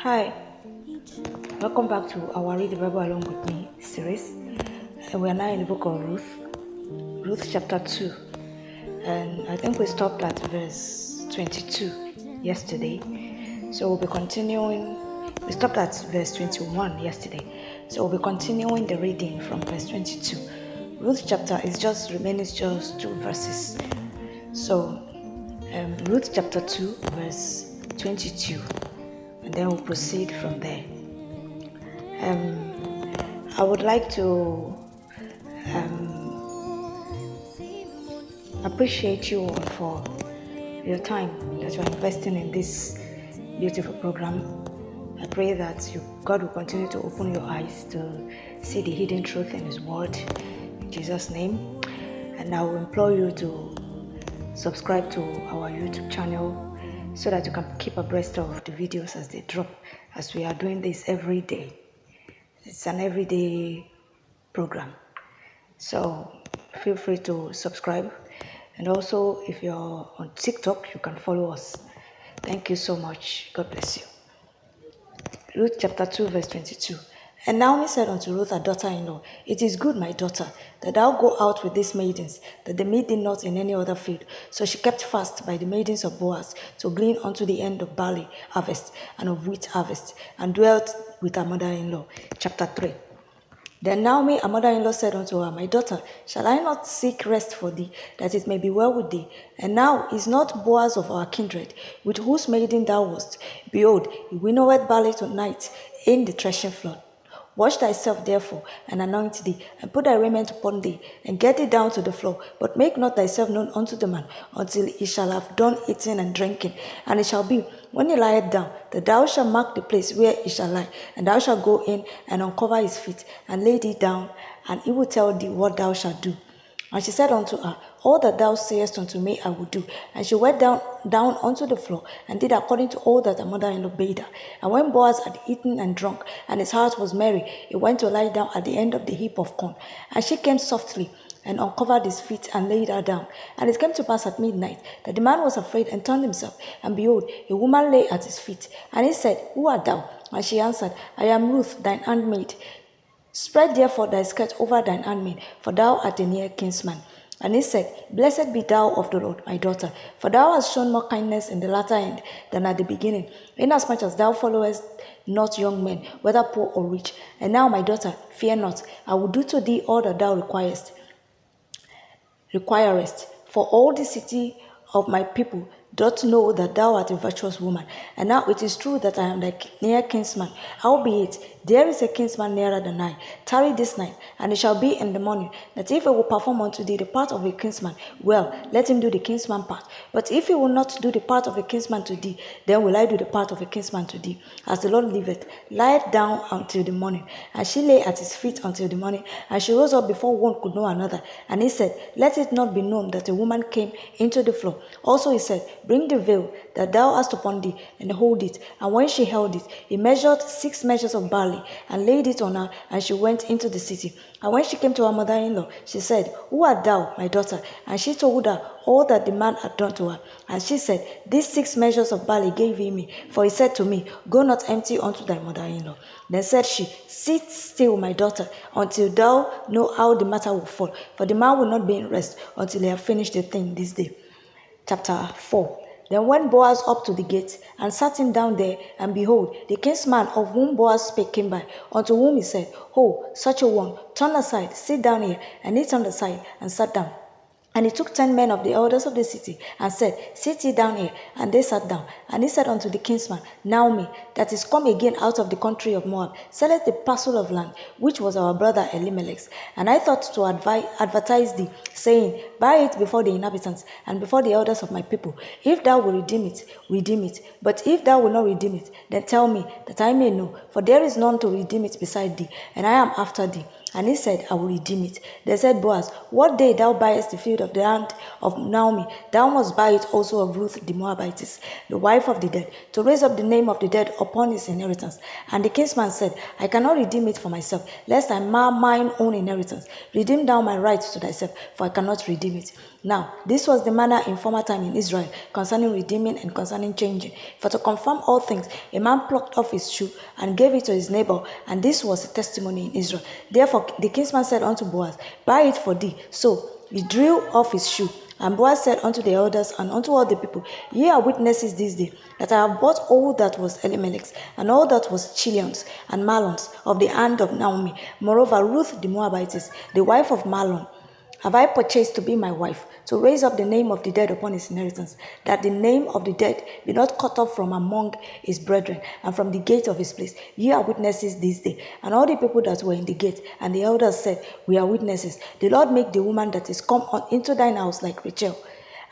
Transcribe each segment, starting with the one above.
Hi, welcome back to our Read the Bible Along with Me series. And we are now in the book of Ruth chapter 2. And I think we stopped at verse 22 yesterday. So we'll be continuing. We stopped at verse 21 yesterday. So we'll be continuing the reading from verse 22. Ruth chapter remains just 2 verses. So Ruth chapter 2 verse 22. And then we'll proceed from there. I would like to appreciate you all for your time that you're investing in this beautiful program. I pray that God will continue to open your eyes to see the hidden truth in His Word, in Jesus' name. And I will implore you to subscribe to our YouTube channel so that you can keep abreast of the videos as they drop, as we are doing this every day. It's an everyday program. So feel free to subscribe. And also, if you're on TikTok, you can follow us. Thank you so much. God bless you. Ruth chapter 2, verse 22. And Naomi said unto Ruth, her daughter-in-law, It is good, my daughter, that thou go out with these maidens, that they meet thee not in any other field. So she kept fast by the maidens of Boaz to glean unto the end of barley harvest and of wheat harvest, and dwelt with her mother-in-law. Chapter 3. Then Naomi, her mother-in-law, said unto her, My daughter, shall I not seek rest for thee, that it may be well with thee? And now is not Boaz of our kindred, with whose maiden thou wast? Behold, he winnoweth barley tonight in the threshing floor. Wash thyself therefore, and anoint thee, and put thy raiment upon thee, and get thee down to the floor. But make not thyself known unto the man, until he shall have done eating and drinking. And it shall be, when he lieth down, that thou shalt mark the place where he shall lie, and thou shalt go in and uncover his feet, and lay thee down, and he will tell thee what thou shalt do. And she said unto her, All that thou sayest unto me I will do. And she went down unto the floor, and did according to all that her mother-in-law bade her. And when Boaz had eaten and drunk, and his heart was merry, he went to lie down at the end of the heap of corn. And she came softly, and uncovered his feet, and laid her down. And it came to pass at midnight, that the man was afraid, and turned himself. And behold, a woman lay at his feet. And he said, Who art thou? And she answered, I am Ruth, thine handmaid. Spread therefore thy skirt over thine handmaid, for thou art a near kinsman. And he said, Blessed be thou of the Lord, my daughter, for thou hast shown more kindness in the latter end than at the beginning, inasmuch as thou followest not young men, whether poor or rich. And now, my daughter, fear not, I will do to thee all that thou requirest. For all the city of my people doth know that thou art a virtuous woman. And now it is true that I am thy near kinsman. Howbeit, there is a kinsman nearer than I. Tarry this night, and it shall be in the morning, that if he will perform unto thee the part of a kinsman, well, let him do the kinsman part. But if he will not do the part of a kinsman to thee, then will I do the part of a kinsman to thee. As the Lord liveth, lie down until the morning. And she lay at his feet until the morning, and she rose up before one could know another. And he said, Let it not be known that a woman came into the floor. Also he said, Bring the veil that thou hast upon thee, and hold it. And when she held it, he measured 6 measures of barley, and laid it on her, and she went into the city. And when she came to her mother-in-law, she said, Who art thou, my daughter? And she told her all that the man had done to her. And she said, These 6 measures of barley gave he me, for he said to me, Go not empty unto thy mother-in-law. Then said she, Sit still, my daughter, until thou know how the matter will fall, for the man will not be in rest until he have finished the thing this day. Chapter 4. Then went Boaz up to the gate, and sat him down there, and behold, the kinsman of whom Boaz spake came by, unto whom he said, Ho, such a one, turn aside, sit down here. And he turned aside, and sat down. And he took 10 men of the elders of the city, and said, Sit ye down here. And they sat down. And he said unto the kinsman, Naomi, that is come again out of the country of Moab, selleth the parcel of land, which was our brother Elimelech's. And I thought to advertise thee, saying, Buy it before the inhabitants, and before the elders of my people. If thou wilt redeem it, redeem it. But if thou wilt not redeem it, then tell me, that I may know. For there is none to redeem it beside thee, and I am after thee. And he said, I will redeem it. They said, Boaz, what day thou buyest the field of the hand of Naomi, thou must buy it also of Ruth the Moabitess, the wife of the dead, to raise up the name of the dead upon his inheritance. And the kinsman said, I cannot redeem it for myself, lest I mar mine own inheritance. Redeem thou my right to thyself, for I cannot redeem it. Now, this was the manner in former time in Israel concerning redeeming and concerning changing. For to confirm all things, a man plucked off his shoe and gave it to his neighbor, and this was a testimony in Israel. Therefore the kinsman said unto Boaz, buy it for thee. So he drew off his shoe. And Boaz said unto the elders and unto all the people, ye are witnesses this day, that I have bought all that was Elimelech's, and all that was Chilion's and Mahlon's of the hand of Naomi. Moreover, Ruth the Moabitess, the wife of Mahlon, have I purchased to be my wife, to raise up the name of the dead upon his inheritance, that the name of the dead be not cut off from among his brethren, and from the gate of his place. Ye are witnesses this day. And all the people that were in the gate, and the elders said, we are witnesses. The Lord make the woman that is come into thine house like Rachel,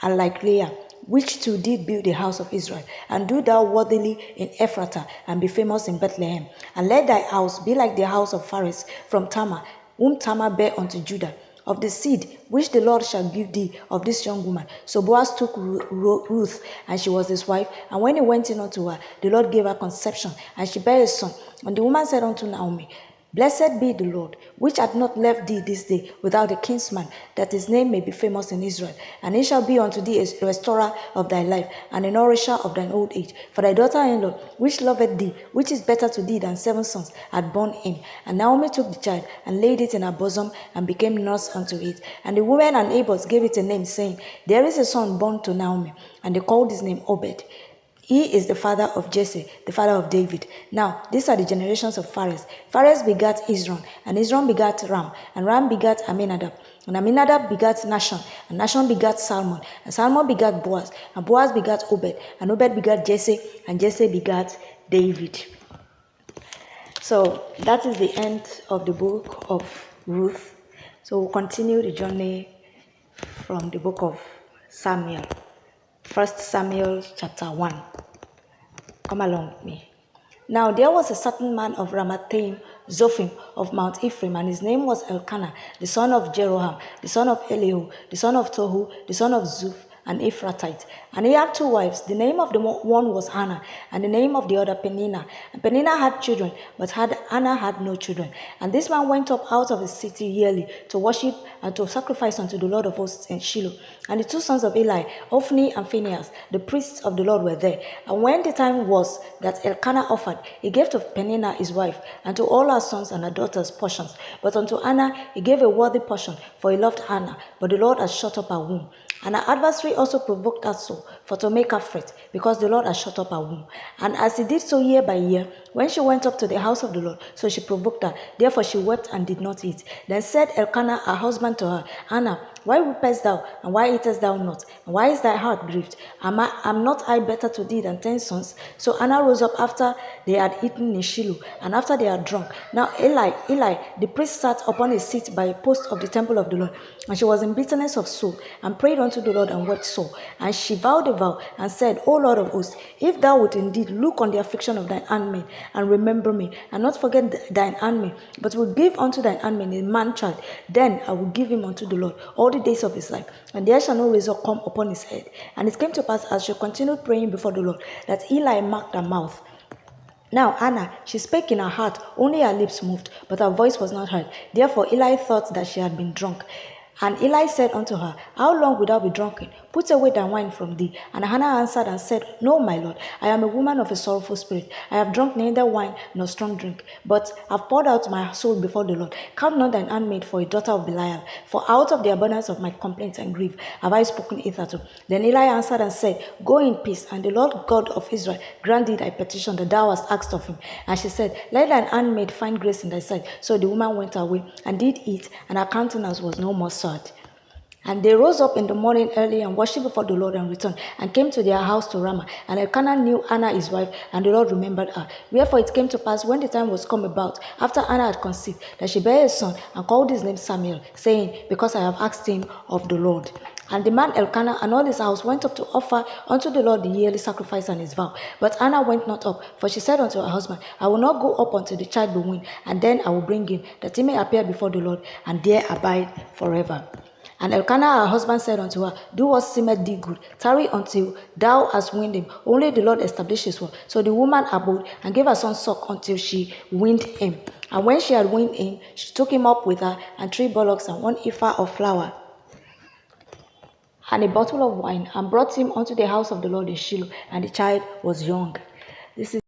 and like Leah, which two did build the house of Israel. And do thou worthily in Ephratah, and be famous in Bethlehem. And let thy house be like the house of Phares from Tamar, whom Tamar bare unto Judah, of the seed which the Lord shall give thee of this young woman. So Boaz took Ruth, and she was his wife. And when he went in unto her, the Lord gave her conception, and she bare a son. And the woman said unto Naomi, Blessed be the Lord, which hath not left thee this day without a kinsman, that his name may be famous in Israel. And he shall be unto thee a restorer of thy life, and a nourisher of thine old age. For thy daughter-in-law, which loveth thee, which is better to thee than 7 sons, had borne him. And Naomi took the child, and laid it in her bosom, and became nurse unto it. And the women and neighbors gave it a name, saying, There is a son born to Naomi. And they called his name Obed. He is the father of Jesse, the father of David. Now, these are the generations of Phares. Phares begat Israel, and Israel begat Ram, and Ram begat Aminadab. And Aminadab begat Nashon, and Nashon begat Salmon, and Salmon begat Boaz, and Boaz begat Obed, and Obed begat Jesse, and Jesse begat David. So, that is the end of the book of Ruth. So, we'll continue the journey from the book of Samuel. 1 Samuel chapter 1. Come along with me. Now there was a certain man of Ramathaim, Zophim of Mount Ephraim, and his name was Elkanah, the son of Jeroham, the son of Elihu, the son of Tohu, the son of Zuph, an Ephrathite. And he had 2 wives. The name of the one was Hannah, and the name of the other Peninnah. And Peninnah had children, but Hannah had no children. And this man went up out of his city yearly to worship and to sacrifice unto the Lord of hosts in Shiloh. And the 2 sons of Eli, Ophni and Phinehas, the priests of the Lord, were there. And when the time was that Elkanah offered, he gave to Peninnah his wife, and to all her sons and her daughters portions. But unto Hannah he gave a worthy portion, for he loved Hannah, but the Lord had shut up her womb. And her adversary also provoked her so, for to make her fret, because the Lord had shut up her womb. And as he did so year by year, when she went up to the house of the Lord, so she provoked her. Therefore she wept and did not eat. Then said Elkanah her husband to her, Hannah, why weepest thou, and why eatest thou not? And why is thy heart grieved? Am not I better to thee than 10 sons? So Hannah rose up after they had eaten in Shiloh, and after they had drunk. Now Eli, the priest, sat upon a seat by a post of the temple of the Lord. And she was in bitterness of soul, and prayed unto the Lord, and wept sore. And she vowed a vow, and said, O Lord of hosts, if thou wilt indeed look on the affliction of thine handmaid, and remember me, and not forget thine handmaid, but will give unto thine handmaid a man child, then I will give him unto the Lord all the days of his life, and there shall no razor come upon his head. And it came to pass, as she continued praying before the Lord, that Eli marked her mouth. Now Hannah, she spake in her heart, only her lips moved, but her voice was not heard. Therefore Eli thought that she had been drunk. And Eli said unto her, How long wilt thou be drunken? Put away thy wine from thee. And Hannah answered and said, No, my Lord, I am a woman of a sorrowful spirit. I have drunk neither wine nor strong drink, but have poured out my soul before the Lord. Count not thine handmaid for a daughter of Belial, for out of the abundance of my complaints and grief have I spoken hitherto. Then Eli answered and said, Go in peace, and the Lord God of Israel grant thee thy petition that thou hast asked of him. And she said, Let thine handmaid find grace in thy sight. So the woman went away and did eat, and her countenance was no more sad. And they rose up in the morning early and worshipped before the Lord and returned and came to their house to Ramah. And Elkanah knew Anna his wife, and the Lord remembered her. Wherefore it came to pass, when the time was come about, after Anna had conceived, that she bare a son and called his name Samuel, saying, Because I have asked him of the Lord. And the man Elkanah and all his house went up to offer unto the Lord the yearly sacrifice and his vow. But Anna went not up, for she said unto her husband, I will not go up until the child be weaned, and then I will bring him, that he may appear before the Lord, and there abide forever. And Elkanah her husband said unto her, Do what seemeth thee good, tarry until thou hast weaned him, only the Lord establish his word. So the woman abode, and gave her son suck until she weaned him. And when she had weaned him, she took him up with her, and 3 bullocks, and 1 ephah of flour, and a bottle of wine, and brought him unto the house of the Lord in Shiloh, and the child was young. This is